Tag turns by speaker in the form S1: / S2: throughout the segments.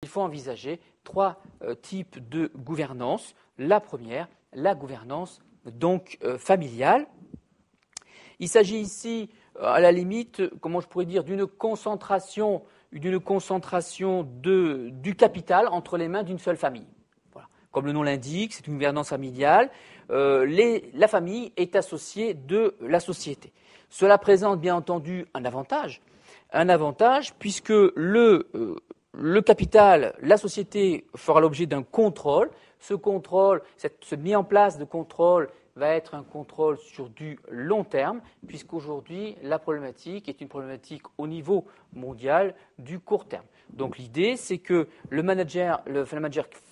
S1: faut envisager trois types de gouvernance. La première, la gouvernance donc familiale. Il s'agit ici, à la limite, comment je pourrais dire, d'une concentration du capital entre les mains d'une seule famille. Voilà. Comme le nom l'indique, c'est une gouvernance familiale. La famille est associée de la société. Cela présente bien entendu un avantage puisque le capital, la société fera l'objet d'un contrôle. Ce contrôle, ce mis en place de contrôle va être un contrôle sur du long terme, puisqu'aujourd'hui, la problématique est une problématique au niveau mondial du court terme. Donc l'idée, c'est que le manager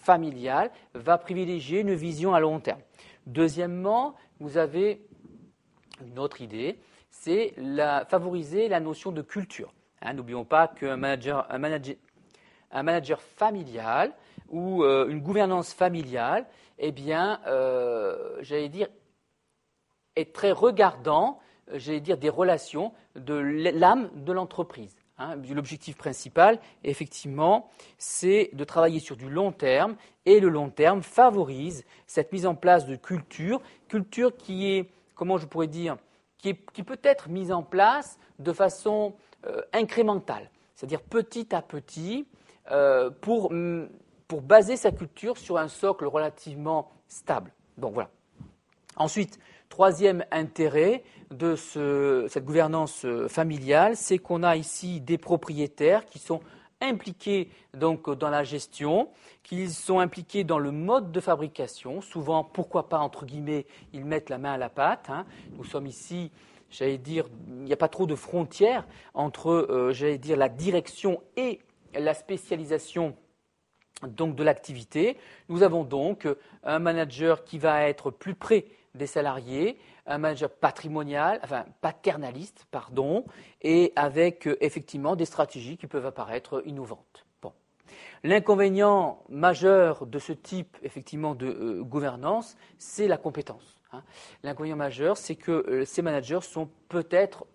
S1: familial va privilégier une vision à long terme. Deuxièmement, vous avez une autre idée, c'est favoriser la notion de culture. N'oublions pas qu'un manager familial ou une gouvernance familiale, eh bien, est très regardant, des relations de l'âme de l'entreprise. L'objectif principal, effectivement, c'est de travailler sur du long terme, et le long terme favorise cette mise en place de culture qui est, comment je pourrais dire, qui peut être mise en place de façon incrémentale, c'est-à-dire petit à petit, pour baser sa culture sur un socle relativement stable. Donc voilà. Ensuite, troisième intérêt de cette gouvernance familiale, c'est qu'on a ici des propriétaires qui sont impliqués donc dans la gestion, qu'ils sont impliqués dans le mode de fabrication. Souvent, pourquoi pas, entre guillemets, ils mettent la main à la pâte. Nous sommes ici, il n'y a pas trop de frontières entre, la direction et la spécialisation donc de l'activité. Nous avons donc un manager qui va être plus près des salariés, un manager paternaliste, et avec effectivement des stratégies qui peuvent apparaître innovantes. Bon. L'inconvénient majeur de ce type effectivement de gouvernance, c'est la compétence. L'inconvénient majeur, c'est que ces managers sont peut-être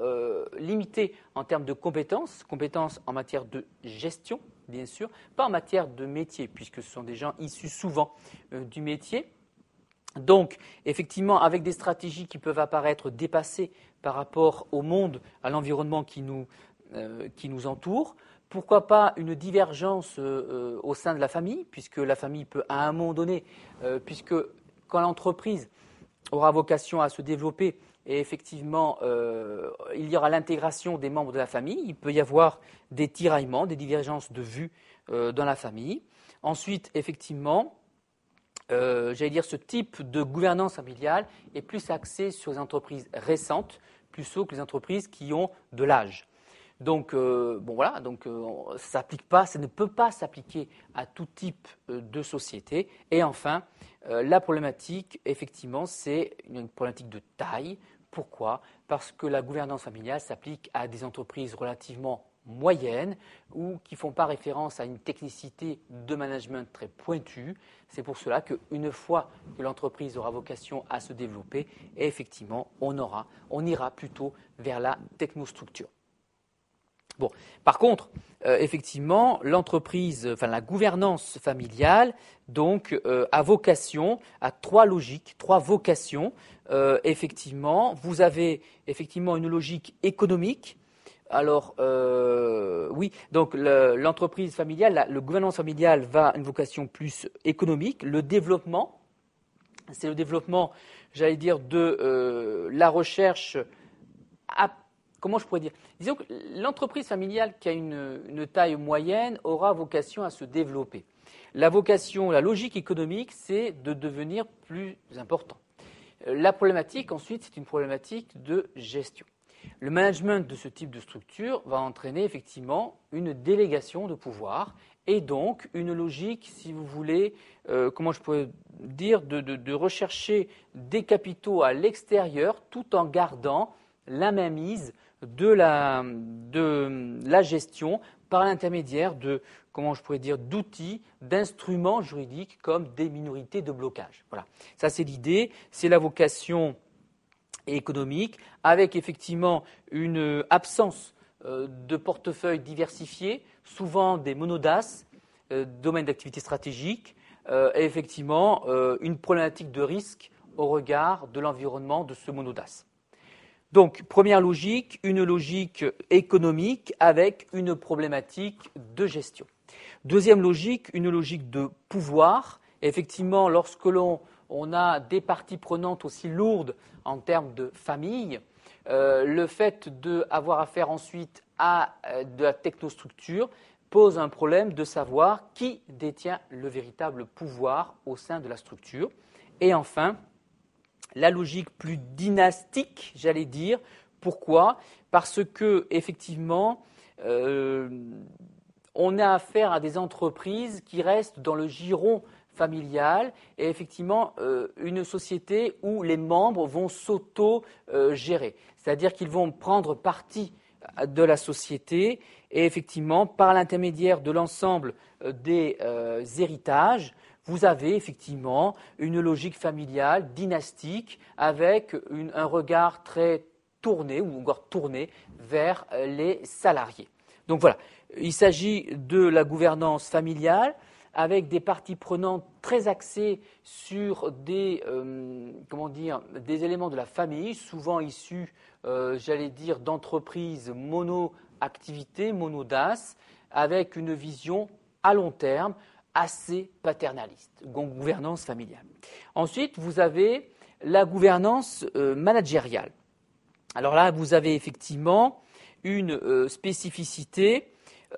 S1: limités en termes de compétences en matière de gestion, bien sûr, pas en matière de métier, puisque ce sont des gens issus souvent du métier. Donc, effectivement, avec des stratégies qui peuvent apparaître dépassées par rapport au monde, à l'environnement qui nous entoure, pourquoi pas une divergence au sein de la famille, puisque la famille peut, à un moment donné, puisque quand l'entreprise aura vocation à se développer, et effectivement, il y aura l'intégration des membres de la famille, il peut y avoir des tiraillements, des divergences de vues dans la famille. Ensuite, effectivement, ce type de gouvernance familiale est plus axé sur les entreprises récentes, plutôt que les entreprises qui ont de l'âge. Donc, ça ne peut pas s'appliquer à tout type de société. Et enfin, la problématique, effectivement, c'est une problématique de taille. Pourquoi ? Parce que la gouvernance familiale s'applique à des entreprises relativement moyennes ou qui ne font pas référence à une technicité de management très pointue. C'est pour cela qu'une fois que l'entreprise aura vocation à se développer, effectivement, on ira plutôt vers la technostructure. Bon. Par contre, effectivement, la gouvernance familiale, donc, a vocation à trois vocations. Effectivement, vous avez effectivement une logique économique. Alors, donc l'entreprise familiale, le gouvernance familiale va à une vocation plus économique. Le développement, c'est le développement, de la recherche. Comment je pourrais dire ? Disons que l'entreprise familiale qui a une taille moyenne aura vocation à se développer. La logique économique, c'est de devenir plus important. La problématique, ensuite, c'est une problématique de gestion. Le management de ce type de structure va entraîner effectivement une délégation de pouvoir et donc une logique, si vous voulez, de rechercher des capitaux à l'extérieur tout en gardant la mainmise de la gestion par l'intermédiaire d'outils, d'instruments juridiques comme des minorités de blocage. Voilà. Ça, c'est l'idée, c'est la vocation économique, avec effectivement une absence de portefeuille diversifié, souvent des monodas, domaine d'activité stratégique est effectivement une problématique de risque au regard de l'environnement de ce monodas. Donc, première logique, une logique économique avec une problématique de gestion. Deuxième logique, une logique de pouvoir. Effectivement, lorsque l'on a des parties prenantes aussi lourdes en termes de famille, le fait d'avoir affaire ensuite à de la technostructure pose un problème de savoir qui détient le véritable pouvoir au sein de la structure. Et enfin, la logique plus dynastique, j'allais dire. Pourquoi ? Parce que, effectivement, on a affaire à des entreprises qui restent dans le giron familial et effectivement une société où les membres vont s'auto-gérer. C'est-à-dire qu'ils vont prendre parti de la société et effectivement, par l'intermédiaire de l'ensemble des héritages, vous avez effectivement une logique familiale, dynastique, avec un regard très tourné ou encore tourné vers les salariés. Donc voilà, il s'agit de la gouvernance familiale avec des parties prenantes très axées sur des éléments de la famille, souvent issus, d'entreprises mono-activité, monodas, avec une vision à long terme assez paternaliste, donc gouvernance familiale. Ensuite, vous avez la gouvernance managériale. Alors là, vous avez effectivement une spécificité,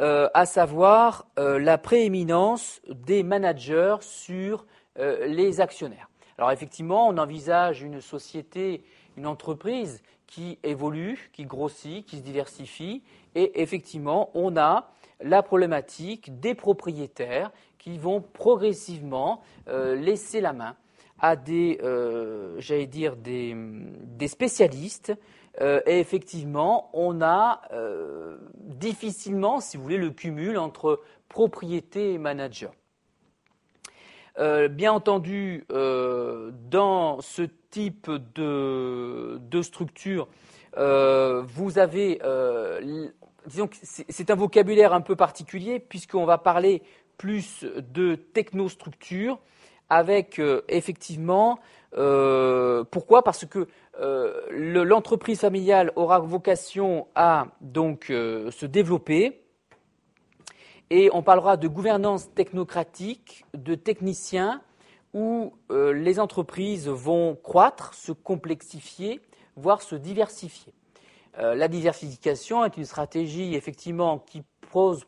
S1: à savoir la prééminence des managers sur les actionnaires. Alors effectivement, on envisage une société, une entreprise qui évolue, qui grossit, qui se diversifie, et effectivement, on a la problématique des propriétaires qui vont progressivement laisser la main à des spécialistes. Et effectivement, on a difficilement, si vous voulez, le cumul entre propriété et manager. Bien entendu, dans ce type de structure, vous avez, disons que c'est un vocabulaire un peu particulier puisqu'on va parler plus de technostructure avec effectivement, pourquoi ? Parce que l'entreprise familiale aura vocation à donc se développer et on parlera de gouvernance technocratique, de techniciens où les entreprises vont croître, se complexifier, voire se diversifier. La diversification est une stratégie effectivement qui pose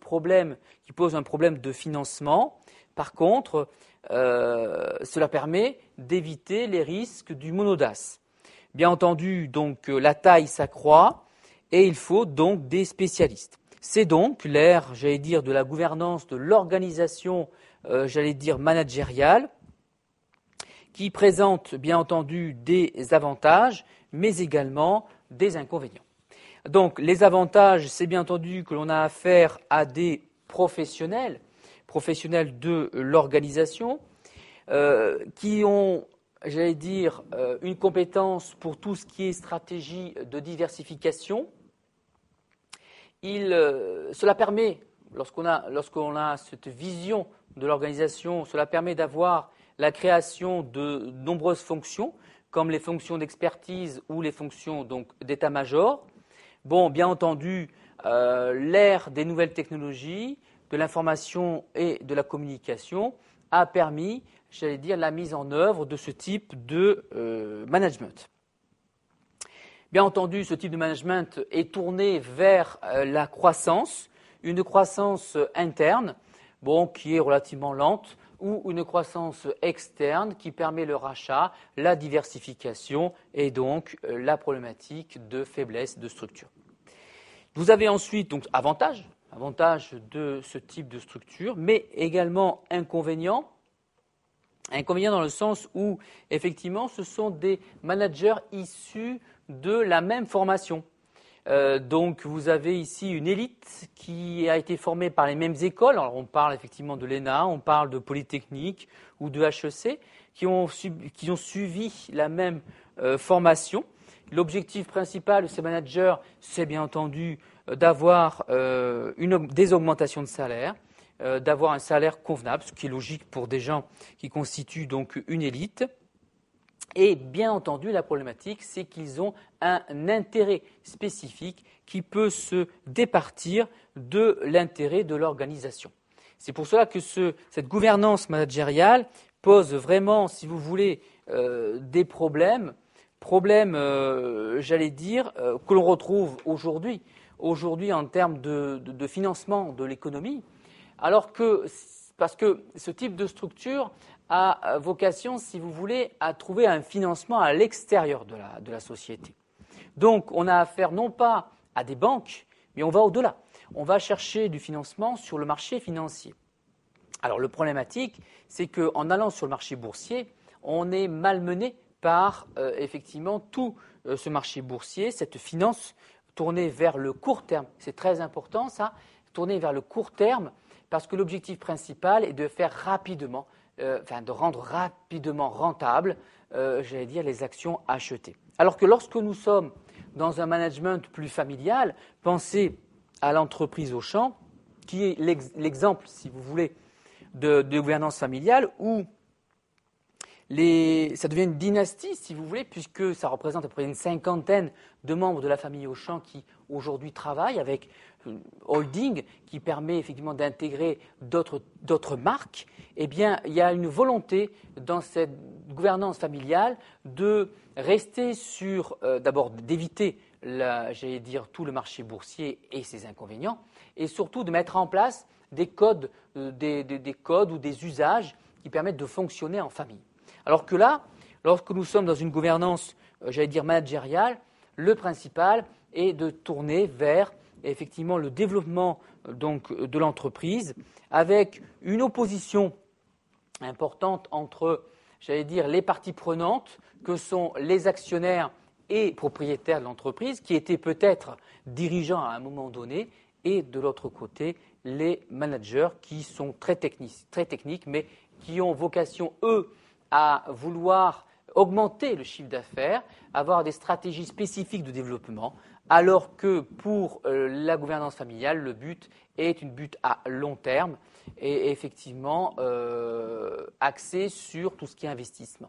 S1: un problème de financement. Par contre, cela permet d'éviter les risques du monodas. Bien entendu, donc la taille s'accroît et il faut donc des spécialistes. C'est donc l'ère, de la gouvernance, de l'organisation, managériale, qui présente bien entendu des avantages, mais également des inconvénients. Donc les avantages, c'est bien entendu que l'on a affaire à des professionnels de l'organisation, qui ont, une compétence pour tout ce qui est stratégie de diversification. Cela permet, lorsqu'on a cette vision de l'organisation, cela permet d'avoir la création de nombreuses fonctions, comme les fonctions d'expertise ou les fonctions donc d'état-major. Bon, bien entendu, l'ère des nouvelles technologies, de l'information et de la communication a permis, la mise en œuvre de ce type de management. Bien entendu, ce type de management est tourné vers la croissance, une croissance interne, qui est relativement lente, ou une croissance externe qui permet le rachat, la diversification et donc la problématique de faiblesse de structure. Vous avez ensuite donc avantage de ce type de structure, mais également inconvénients. Inconvénients dans le sens où, effectivement, ce sont des managers issus de la même formation. Donc, vous avez ici une élite qui a été formée par les mêmes écoles. Alors, on parle effectivement de l'ENA, on parle de Polytechnique ou de HEC, qui ont suivi la même formation. L'objectif principal de ces managers, c'est bien entendu d'avoir des augmentations de salaire, d'avoir un salaire convenable, ce qui est logique pour des gens qui constituent donc une élite. Et bien entendu, la problématique, c'est qu'ils ont un intérêt spécifique qui peut se départir de l'intérêt de l'organisation. C'est pour cela que cette gouvernance managériale pose vraiment, si vous voulez, des problèmes, j'allais dire, que l'on retrouve aujourd'hui en termes de financement de l'économie, parce que ce type de structure a vocation, si vous voulez, à trouver un financement à l'extérieur de la société. Donc, on a affaire non pas à des banques, mais on va au-delà. On va chercher du financement sur le marché financier. Alors, le problématique, c'est qu'en allant sur le marché boursier, on est malmené par, effectivement, tout ce marché boursier, cette finance tournée vers le court terme. C'est très important, ça, tournée vers le court terme, parce que l'objectif principal est de faire rapidement, de rendre rapidement rentable, j'allais dire, les actions achetées. Alors que lorsque nous sommes dans un management plus familial, pensez à l'entreprise Auchan, qui est l'exemple, si vous voulez, de gouvernance familiale où ça devient une dynastie, si vous voulez, puisque ça représente à peu près une cinquantaine de membres de la famille Auchan qui aujourd'hui travaillent avec une holding qui permet effectivement d'intégrer d'autres marques. Eh bien, il y a une volonté dans cette gouvernance familiale de rester sur, d'abord d'éviter, j'allais dire, tout le marché boursier et ses inconvénients, et surtout de mettre en place des codes ou des usages qui permettent de fonctionner en famille. Alors que là, lorsque nous sommes dans une gouvernance, j'allais dire managériale, le principal est de tourner vers effectivement le développement donc, de l'entreprise avec une opposition importante entre, j'allais dire, les parties prenantes que sont les actionnaires et propriétaires de l'entreprise qui étaient peut-être dirigeants à un moment donné et de l'autre côté, les managers qui sont très techniques mais qui ont vocation, eux, à vouloir augmenter le chiffre d'affaires, avoir des stratégies spécifiques de développement, alors que pour la gouvernance familiale, le but est une but à long terme et effectivement axé sur tout ce qui est investissement.